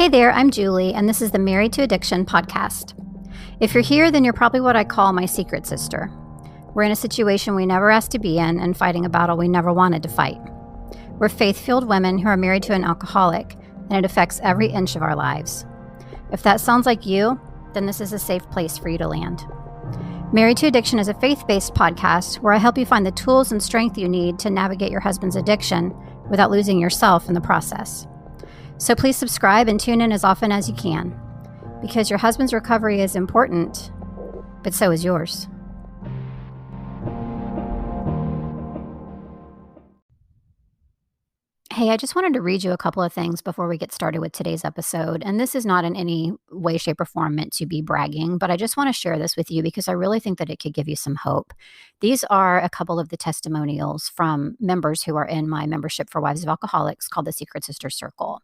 Hey there, I'm Julie, and this is the Married to Addiction podcast. If you're here, then you're probably what I call my secret sister. We're in a situation we never asked to be in and fighting a battle we never wanted to fight. We're faith-filled women who are married to an alcoholic, and it affects every inch of our lives. If that sounds like you, then this is a safe place for you to land. Married to Addiction is a faith-based podcast where I help you find the tools and strength you need to navigate your husband's addiction without losing yourself in the process. So please subscribe and tune in as often as you can, because your husband's recovery is important, but so is yours. Hey, I just wanted to read you a couple of things before we get started with today's episode. And this is not in any way, shape, or form meant to be bragging, but I just want to share this with you because I really think that it could give you some hope. These are a couple of the testimonials from members who are in my membership for Wives of Alcoholics called the Secret Sister Circle.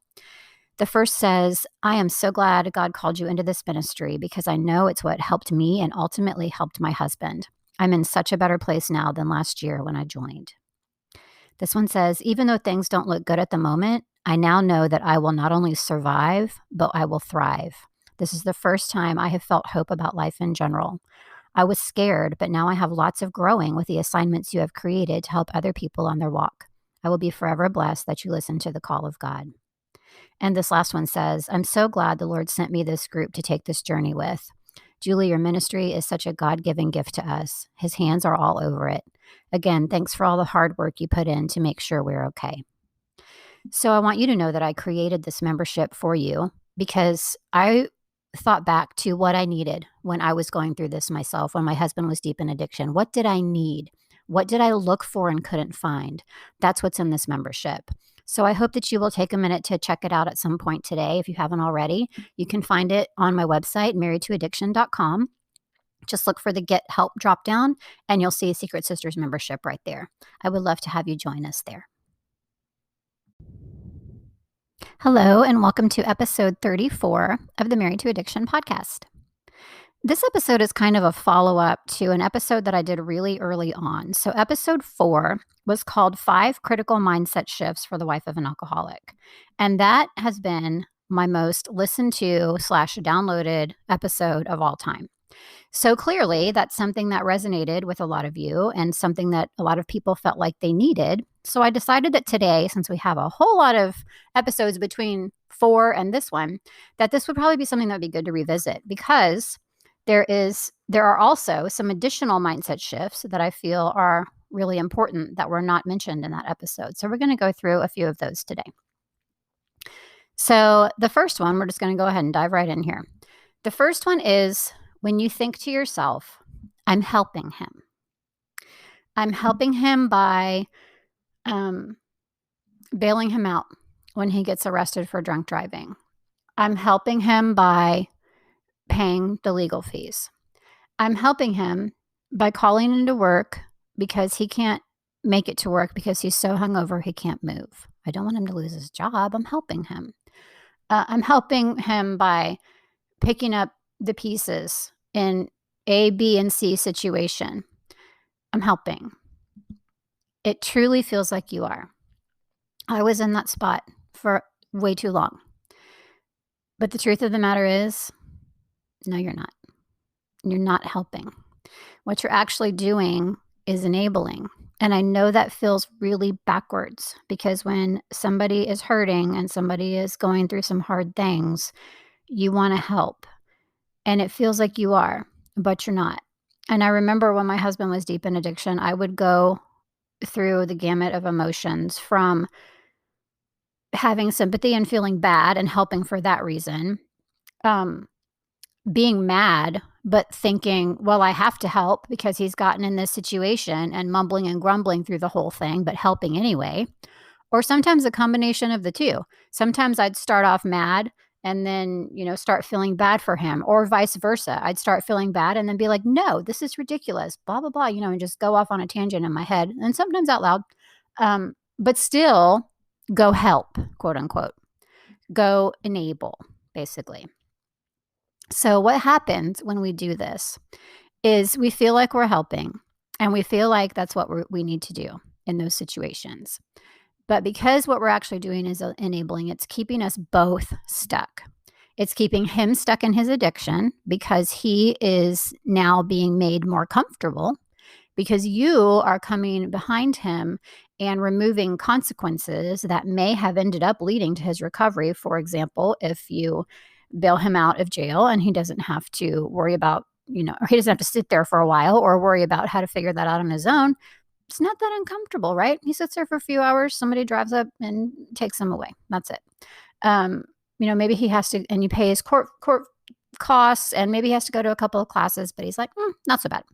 The first says, I am so glad God called you into this ministry because I know it's what helped me and ultimately helped my husband. I'm in such a better place now than last year when I joined. This one says, even though things don't look good at the moment, I now know that I will not only survive, but I will thrive. This is the first time I have felt hope about life in general. I was scared, but now I have lots of growing with the assignments you have created to help other people on their walk. I will be forever blessed that you listen to the call of God. And this last one says, I'm so glad the Lord sent me this group to take this journey with. Julie, your ministry is such a God-given gift to us. His hands are all over it. Again, thanks for all the hard work you put in to make sure we're okay. So I want you to know that I created this membership for you because I thought back to what I needed when I was going through this myself, when my husband was deep in addiction. What did I need? What did I look for and couldn't find? That's what's in this membership. So I hope that you will take a minute to check it out at some point today if you haven't already. You can find it on my website, marriedtoaddiction.com. Just look for the Get Help dropdown, and you'll see Secret Sisters membership right there. I would love to have you join us there. Hello, and welcome to episode 34 of the Married to Addiction podcast. This episode is kind of a follow-up to an episode that I did really early on. So episode 4 was called 5 Critical Mindset Shifts for the Wife of an Alcoholic. And that has been my most listened to / downloaded episode of all time. So clearly that's something that resonated with a lot of you and something that a lot of people felt like they needed. So I decided that today, since we have a whole lot of episodes between 4 and this one, that this would probably be something that would be good to revisit because there are also some additional mindset shifts that I feel are really important that were not mentioned in that episode. So we're going to go through a few of those today. So the first one, we're just going to go ahead and dive right in here. The first one is when you think to yourself, I'm helping him. I'm helping him by bailing him out when he gets arrested for drunk driving. I'm helping him by paying the legal fees. I'm helping him by calling into work because he can't make it to work because he's so hungover he can't move. I don't want him to lose his job. I'm helping him. I'm helping him by picking up the pieces in A, B, and C situation. I'm helping. It truly feels like you are. I was in that spot for way too long. But the truth of the matter is, no, you're not. You're not helping. What you're actually doing is enabling. And I know that feels really backwards because when somebody is hurting and somebody is going through some hard things, you want to help. And it feels like you are, but you're not. And I remember when my husband was deep in addiction, I would go through the gamut of emotions from having sympathy and feeling bad and helping for that reason, being mad, but thinking, well, I have to help because he's gotten in this situation and mumbling and grumbling through the whole thing, but helping anyway. Or sometimes a combination of the two. Sometimes I'd start off mad and then, start feeling bad for him, or vice versa. I'd start feeling bad and then be like, no, this is ridiculous, blah, blah, blah, and just go off on a tangent in my head and sometimes out loud. But still go help, quote unquote, go enable, basically. So what happens when we do this is we feel like we're helping and we feel like that's what we need to do in those situations. But because what we're actually doing is enabling, it's keeping us both stuck. It's keeping him stuck in his addiction because he is now being made more comfortable, because you are coming behind him and removing consequences that may have ended up leading to his recovery. For example, if you bail him out of jail and he doesn't have to worry about, or he doesn't have to sit there for a while or worry about how to figure that out on his own. It's not that uncomfortable, right? He sits there for a few hours, somebody drives up and takes him away. That's it. Maybe he has to, and you pay his court costs, and maybe he has to go to a couple of classes, but he's like, not so bad.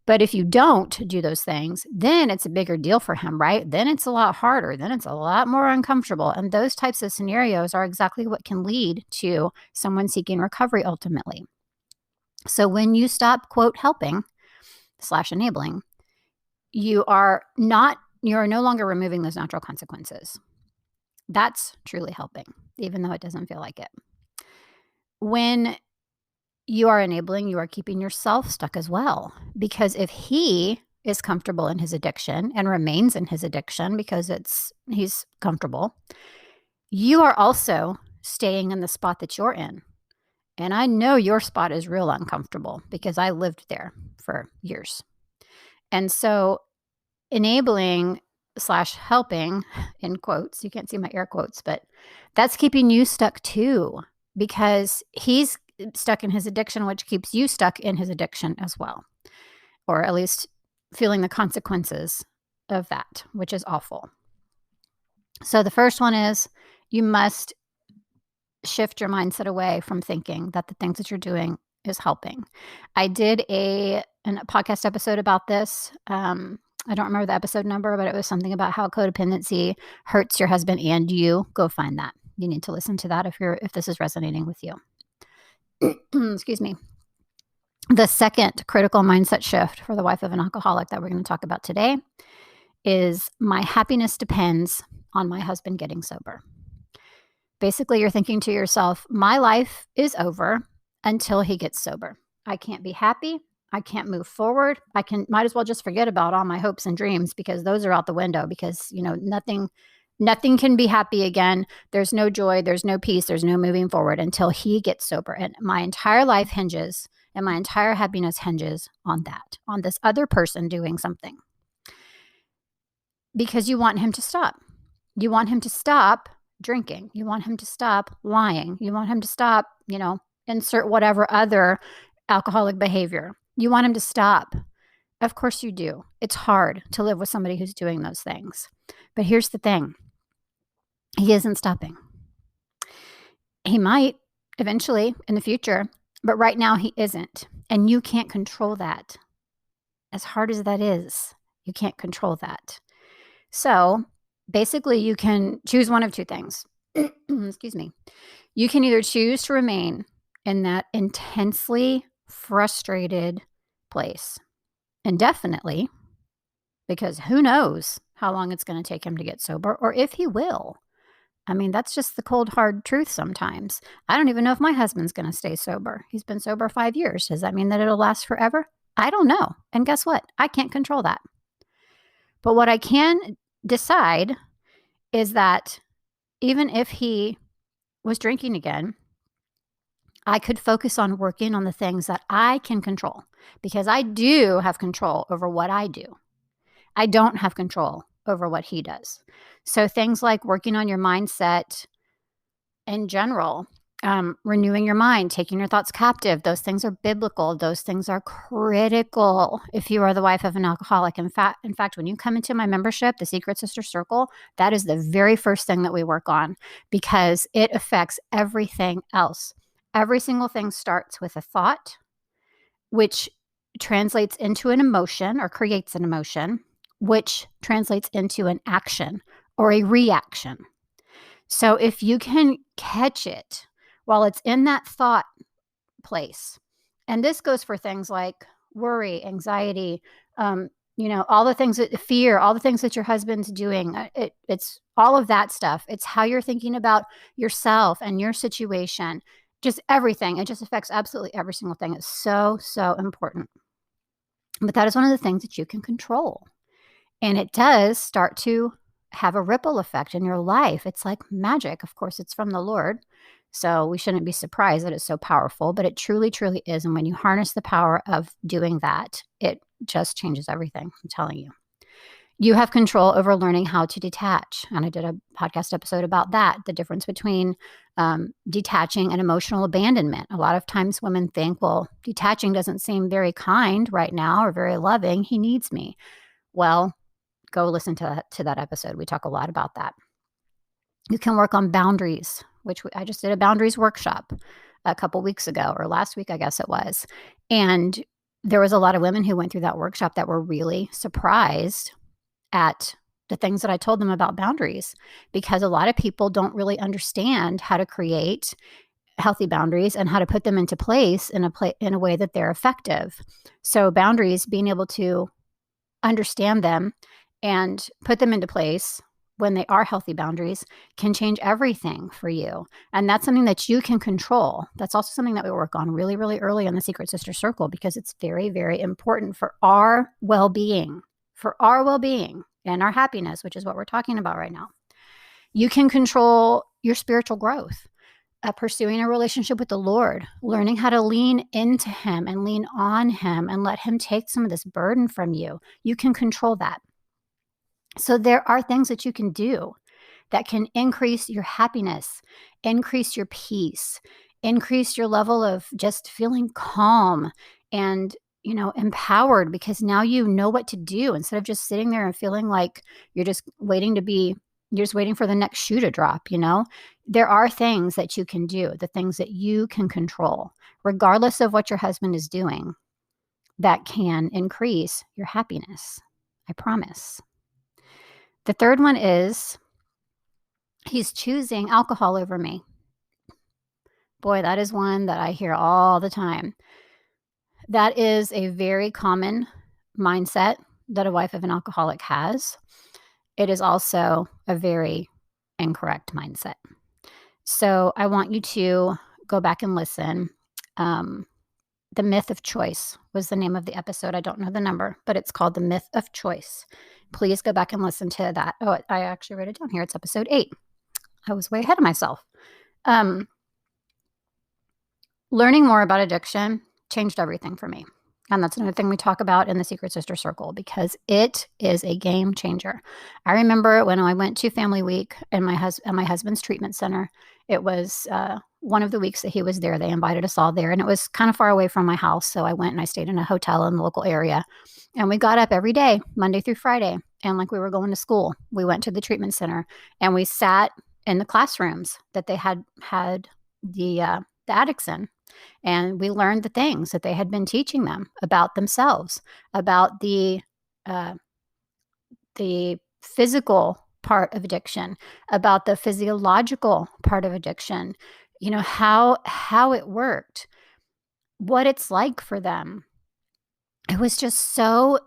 But if you don't do those things, then it's a bigger deal for him, right? Then it's a lot harder. Then it's a lot more uncomfortable. And those types of scenarios are exactly what can lead to someone seeking recovery ultimately. So when you stop, quote, helping / enabling, you are no longer removing those natural consequences. That's truly helping, even though it doesn't feel like it. When you are enabling, you are keeping yourself stuck as well. Because if he is comfortable in his addiction and remains in his addiction because he's comfortable, you are also staying in the spot that you're in. And I know your spot is real uncomfortable because I lived there for years. And so enabling / helping, in quotes, you can't see my air quotes, but that's keeping you stuck too, because he's stuck in his addiction, which keeps you stuck in his addiction as well, or at least feeling the consequences of that, which is awful. So the first one is you must shift your mindset away from thinking that the things that you're doing is helping. I did a podcast episode about this. I don't remember the episode number, but it was something about how codependency hurts your husband and you. Go find that. You need to listen to that if this is resonating with you. Excuse me. The second critical mindset shift for the wife of an alcoholic that we're going to talk about today is my happiness depends on my husband getting sober. Basically, you're thinking to yourself, my life is over until he gets sober. I can't be happy. I can't move forward. Might as well just forget about all my hopes and dreams because those are out the window because, nothing can be happy again. There's no joy. There's no peace. There's no moving forward until he gets sober. And my entire life hinges and my entire happiness hinges on that, on this other person doing something. Because you want him to stop. You want him to stop drinking. You want him to stop lying. You want him to stop, insert whatever other alcoholic behavior. You want him to stop. Of course you do. It's hard to live with somebody who's doing those things. But here's the thing. He isn't stopping. He might eventually in the future, but right now he isn't. And you can't control that. As hard as that is, you can't control that. So basically you can choose one of two things. Excuse me. You can either choose to remain in that intensely frustrated place indefinitely, because who knows how long it's going to take him to get sober or if he will. I mean, that's just the cold, hard truth sometimes. I don't even know if my husband's going to stay sober. He's been sober 5 years. Does that mean that it'll last forever? I don't know. And guess what? I can't control that. But what I can decide is that even if he was drinking again, I could focus on working on the things that I can control because I do have control over what I do. I don't have control over what he does. So things like working on your mindset in general, renewing your mind, taking your thoughts captive, those things are biblical. Those things are critical if you are the wife of an alcoholic. In fact, when you come into my membership, the Secret Sister Circle, that is the very first thing that we work on because it affects everything else. Every single thing starts with a thought, which translates into an emotion or creates an emotion, which translates into an action or a reaction. So if you can catch it while it's in that thought place, and this goes for things like worry, anxiety, all the things that fear, all the things that your husband's doing, it's all of that stuff. It's how you're thinking about yourself and your situation, just everything. It just affects absolutely every single thing. It's so, so important. But that is one of the things that you can control. And it does start to have a ripple effect in your life. It's like magic. Of course, it's from the Lord. So we shouldn't be surprised that it's so powerful, but it truly, truly is. And when you harness the power of doing that, it just changes everything. I'm telling you. You have control over learning how to detach. And I did a podcast episode about that, the difference between detaching and emotional abandonment. A lot of times women think, well, detaching doesn't seem very kind right now or very loving. He needs me. Well, go listen to that episode. We talk a lot about that. You can work on boundaries, which I just did a boundaries workshop a couple weeks ago, or last week, I guess it was. And there was a lot of women who went through that workshop that were really surprised at the things that I told them about boundaries, because a lot of people don't really understand how to create healthy boundaries and how to put them into place in a way that they're effective. So boundaries, being able to understand them and put them into place when they are healthy boundaries, can change everything for you. And that's something that you can control. That's also something that we work on really, really early in the Secret Sister Circle, because it's very, very important for our well-being, and our happiness, which is what we're talking about right now. You can control your spiritual growth, pursuing a relationship with the Lord, learning how to lean into Him and lean on Him and let Him take some of this burden from you. You can control that. So there are things that you can do that can increase your happiness, increase your peace, increase your level of just feeling calm and, empowered, because now you know what to do instead of just sitting there and feeling like you're just waiting for the next shoe to drop. There are things that you can do, the things that you can control, regardless of what your husband is doing, that can increase your happiness. I promise. The third one is he's choosing alcohol over me. Boy, that is one that I hear all the time. That is a very common mindset that a wife of an alcoholic has. It is also a very incorrect mindset. So I want you to go back and listen. The Myth of Choice was the name of the episode. I don't know the number, but it's called The Myth of Choice. Please go back and listen to that. Oh, I actually wrote it down here. It's episode 8. I was way ahead of myself. Learning more about addiction changed everything for me. And that's another thing we talk about in the Secret Sister Circle, because it is a game changer. I remember when I went to Family Week at my husband's treatment center. It was one of the weeks that he was there. They invited us all there, and it was kind of far away from my house. So I went and I stayed in a hotel in the local area. And we got up every day, Monday through Friday. And like we were going to school, we went to the treatment center and we sat in the classrooms that they had the addicts in. And we learned the things that they had been teaching them about themselves, about the physical part of addiction, about the physiological part of addiction, how it worked, what it's like for them. It was just so,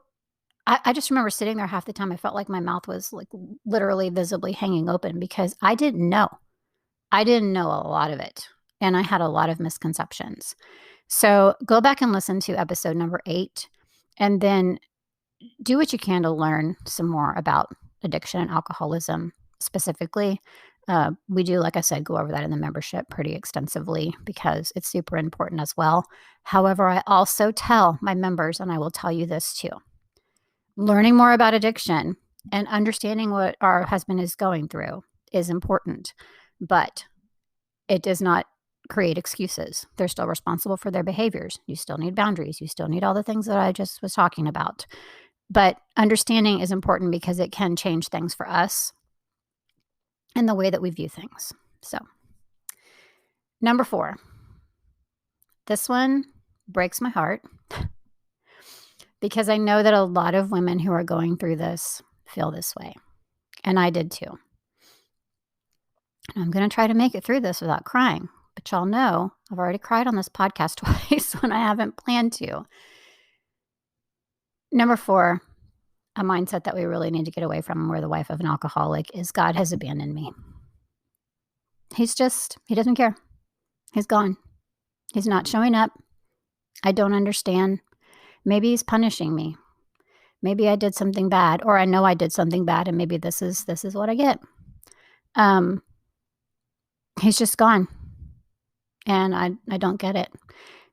I just remember sitting there half the time. I felt like my mouth was like literally visibly hanging open, because I didn't know. I didn't know a lot of it. And I had a lot of misconceptions. So go back and listen to episode number 8, and then do what you can to learn some more about addiction and alcoholism specifically. We do, like I said, go over that in the membership pretty extensively, because it's super important as well. However, I also tell my members, and I will tell you this too, learning more about addiction and understanding what our husband is going through is important, but it does not create excuses. They're still responsible for their behaviors. You still need boundaries. You still need all the things that I just was talking about. But understanding is important, because it can change things for us and the way that we view things. So, number 4. This one breaks my heart, because I know that a lot of women who are going through this feel this way. And I did too. And I'm going to try to make it through this without crying. But y'all know I've already cried on this podcast twice when I haven't planned to. Number 4, a mindset that we really need to get away from, where the wife of an alcoholic, is God has abandoned me. He doesn't care. He's gone. He's not showing up. I don't understand. Maybe he's punishing me. Maybe I did something bad, or I know I did something bad, and maybe this is what I get. Um, he's just gone, and I don't get it.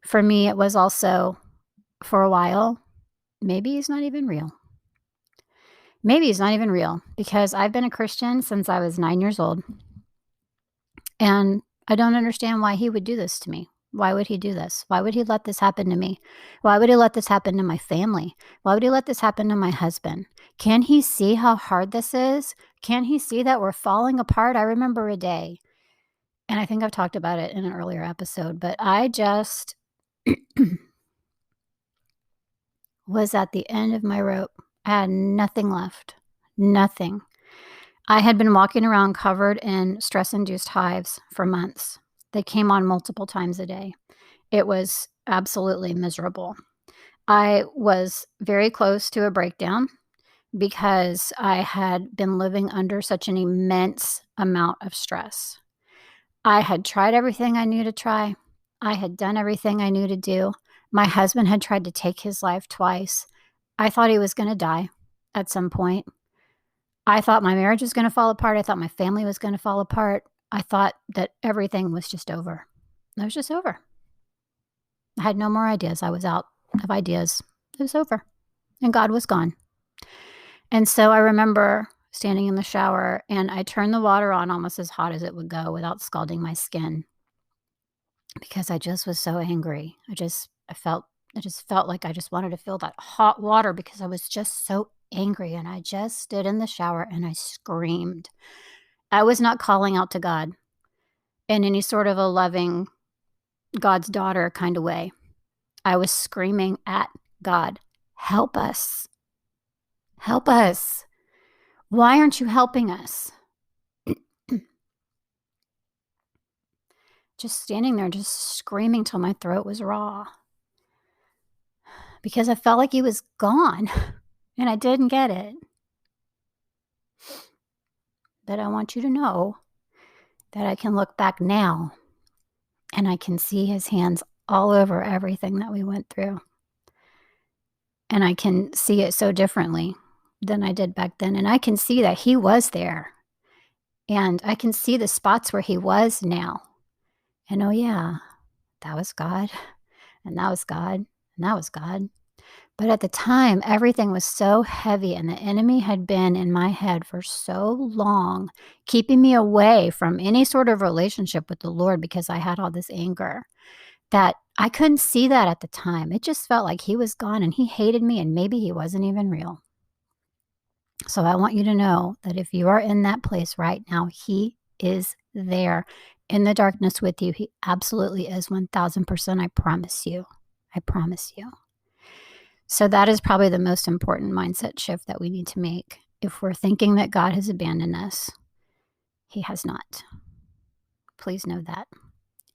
For me, it was also for a while, maybe he's not even real. Maybe he's not even real because I've been a Christian since I was 9 years old, and I don't understand why he would do this to me. Why would he do this? Why would he let this happen to me? Why would he let this happen to my family? Why would he let this happen to my husband? Can he see how hard this is? Can he see that we're falling apart? I remember a day, and I think I've talked about it in an earlier episode, but I just was at the end of my rope. I had nothing left. Nothing. I had been walking around covered in stress-induced hives for months. They came on multiple times a day. It was absolutely miserable. I was very close to a breakdown because I had been living under such an immense amount of stress. I had tried everything I knew to try. I had done everything I knew to do. My husband had tried to take his life twice. I thought he was going to die at some point. I thought my marriage was going to fall apart. I thought my family was going to fall apart. I thought that everything was just over. It was just over. I had no more ideas. I was out of ideas. It was over. And God was gone. And so I remember standing in the shower, and I turned the water on almost as hot as it would go without scalding my skin because I just was so angry. I just felt like I just wanted to feel that hot water because I was just so angry, and I just stood in the shower and I screamed. I was not calling out to God in any sort of a loving God's daughter kind of way. I was screaming at God, help us. Help us. Why aren't you helping us? Just standing there, just screaming till my throat was raw. Because I felt like he was gone and I didn't get it. But I want you to know that I can look back now and I can see his hands all over everything that we went through. And I can see it so differently than I did back then. And I can see that he was there. And I can see the spots where he was now. And oh, yeah, that was God. And that was God. And that was God. But at the time, everything was so heavy, and the enemy had been in my head for so long, keeping me away from any sort of relationship with the Lord because I had all this anger, that I couldn't see that at the time. It just felt like he was gone and he hated me, and maybe he wasn't even real. So I want you to know that if you are in that place right now, he is there in the darkness with you. He absolutely is 1000%. I promise you. I promise you. So that is probably the most important mindset shift that we need to make. If we're thinking that God has abandoned us, he has not. Please know that.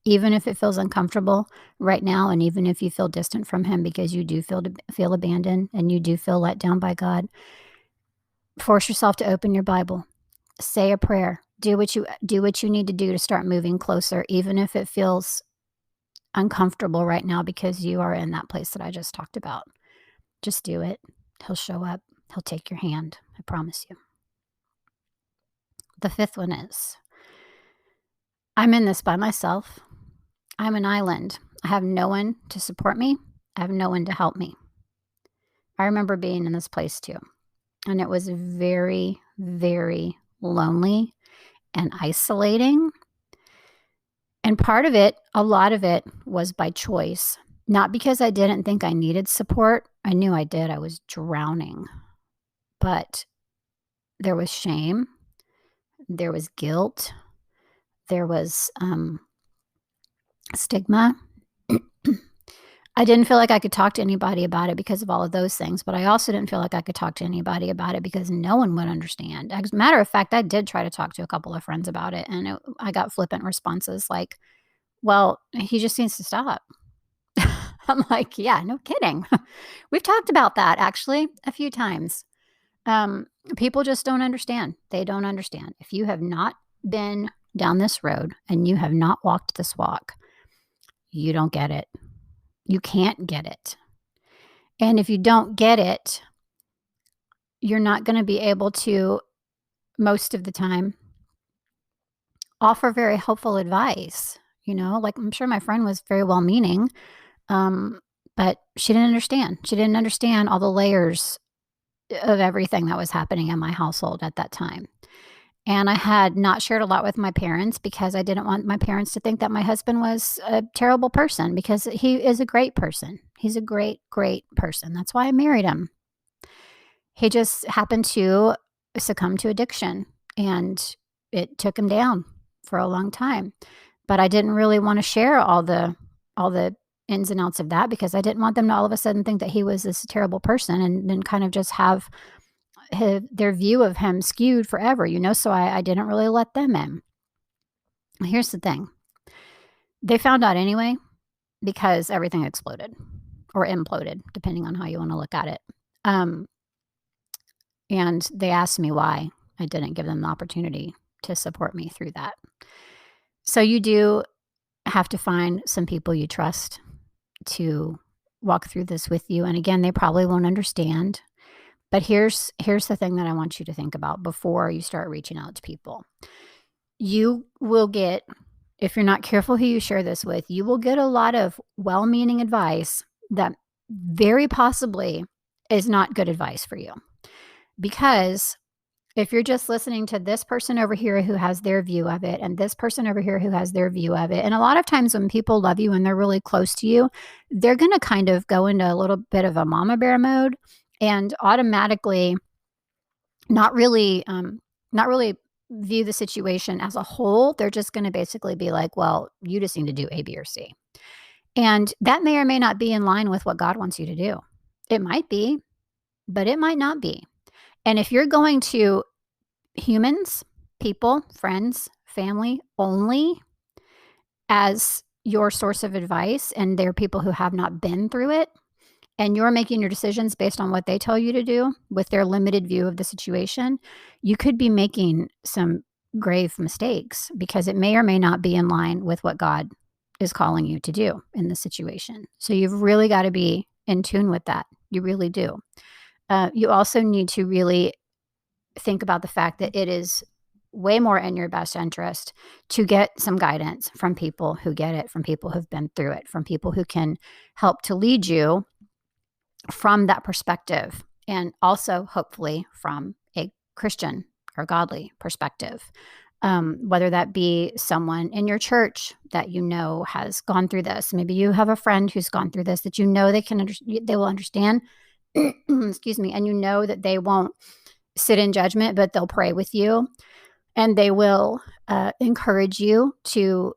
Even if it feels uncomfortable right now, and even if you feel distant from him because you do feel abandoned and you do feel let down by God, force yourself to open your Bible. Say a prayer. Do what you need to do to start moving closer, even if it feels uncomfortable right now because you are in that place that I just talked about. Just do it. He'll show up. He'll take your hand. I promise you. The fifth one is, I'm in this by myself. I'm an island. I have no one to support me. I have no one to help me. I remember being in this place too. And it was very, very lonely and isolating. And part of it, a lot of it, was by choice. Not because I didn't think I needed support. I knew I did. I was drowning. But there was shame. There was guilt. There was stigma. I didn't feel like I could talk to anybody about it because of all of those things. But I also didn't feel like I could talk to anybody about it because no one would understand. As a matter of fact, I did try to talk to a couple of friends about it. And I got flippant responses like, well, he just needs to stop. I'm like, yeah, no kidding. We've talked about that actually a few times. People just don't understand. They don't understand. If you have not been down this road and you have not walked this walk, you don't get it. You can't get it. And if you don't get it, you're not going to be able to, most of the time, offer very helpful advice. Like I'm sure my friend was very well meaning, um, but she didn't understand. She didn't understand all the layers of everything that was happening in my household at that time. And I had not shared a lot with my parents because I didn't want my parents to think that my husband was a terrible person, because he is a great person. He's a great, great person. That's why I married him. He just happened to succumb to addiction, and it took him down for a long time. But I didn't really want to share all the ins and outs of that, because I didn't want them to all of a sudden think that he was this terrible person and then kind of just have their view of him skewed forever, so I didn't really let them in. Here's the thing. They found out anyway, because everything exploded or imploded, depending on how you want to look at it. Um, and they asked me why I didn't give them the opportunity to support me through that. So you do have to find some people you trust to walk through this with you. And again, they probably won't understand. But here's the thing that I want you to think about before you start reaching out to people. You will get, if you're not careful who you share this with, you will get a lot of well-meaning advice that very possibly is not good advice for you. Because if you're just listening to this person over here who has their view of it, and this person over here who has their view of it, and a lot of times when people love you and they're really close to you, they're going to kind of go into a little bit of a mama bear mode and automatically not really view the situation as a whole. They're just going to basically be like, well, you just need to do A, B, or C. And that may or may not be in line with what God wants you to do. It might be, but it might not be. And if you're going to humans, people, friends, family only as your source of advice, and they're people who have not been through it, and you're making your decisions based on what they tell you to do with their limited view of the situation, you could be making some grave mistakes, because it may or may not be in line with what God is calling you to do in the situation. So you've really got to be in tune with that. You really do. You also need to really think about the fact that it is way more in your best interest to get some guidance from people who get it, from people who've been through it, from people who can help to lead you from that perspective, and also hopefully from a Christian or godly perspective. Whether that be someone in your church that has gone through this. Maybe you have a friend who's gone through this that they will understand. Excuse me. And that they won't sit in judgment, but they'll pray with you, and they will encourage you to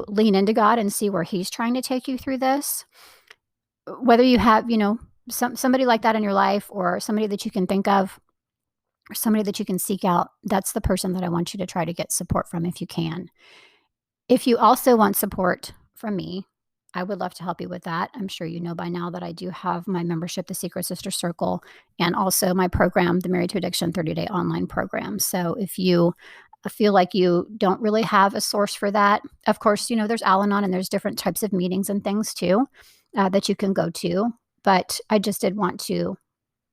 lean into God and see where He's trying to take you through this. Whether you have, somebody like that in your life, or somebody that you can think of, or somebody that you can seek out, that's the person that I want you to try to get support from if you can. If you also want support from me, I would love to help you with that. I'm sure you know by now that I do have my membership, the Secret Sister Circle, and also my program, the Married to Addiction 30-Day Online Program. So if you feel like you don't really have a source for that, of course, there's Al-Anon, and there's different types of meetings and things too that you can go to. But I just did want to,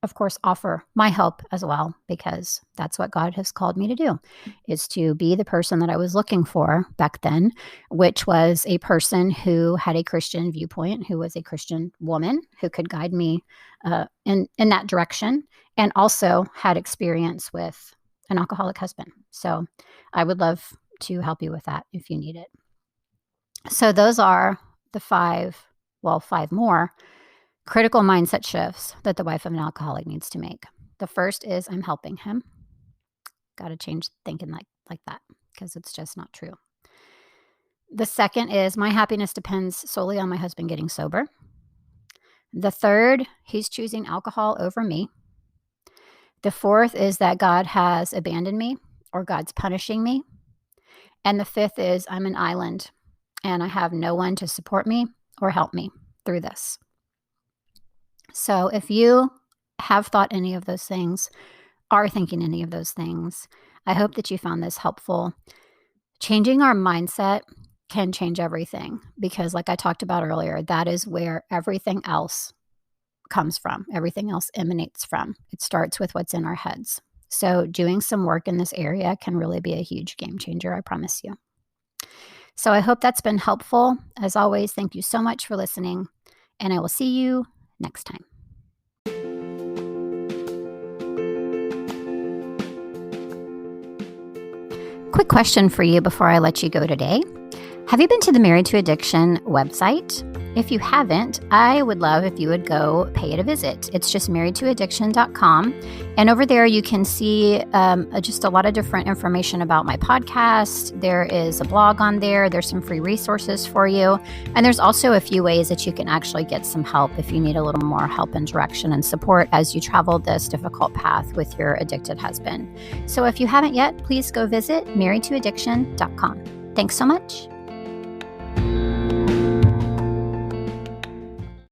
of course, offer my help as well, because that's what God has called me to do, is to be the person that I was looking for back then, which was a person who had a Christian viewpoint, who was a Christian woman who could guide me in that direction, and also had experience with an alcoholic husband. So I would love to help you with that if you need it. So those are the five more critical mindset shifts that the wife of an alcoholic needs to make. The first is, I'm helping him. Got to change thinking like that, because it's just not true. The second is, my happiness depends solely on my husband getting sober. The third, he's choosing alcohol over me. The fourth is that God has abandoned me, or God's punishing me. And the fifth is, I'm an island and I have no one to support me or help me through this. So if you have thought any of those things, are thinking any of those things, I hope that you found this helpful. Changing our mindset can change everything, because like I talked about earlier, that is where everything else comes from. Everything else emanates from. It starts with what's in our heads. So doing some work in this area can really be a huge game changer, I promise you. So I hope that's been helpful. As always, thank you so much for listening, and I will see you next time. Quick question for you before I let you go today. Have you been to the Married to Addiction website? If you haven't, I would love if you would go pay it a visit. It's just marriedtoaddiction.com. And over there, you can see just a lot of different information about my podcast. There is a blog on there. There's some free resources for you. And there's also a few ways that you can actually get some help if you need a little more help and direction and support as you travel this difficult path with your addicted husband. So if you haven't yet, please go visit marriedtoaddiction.com. Thanks so much.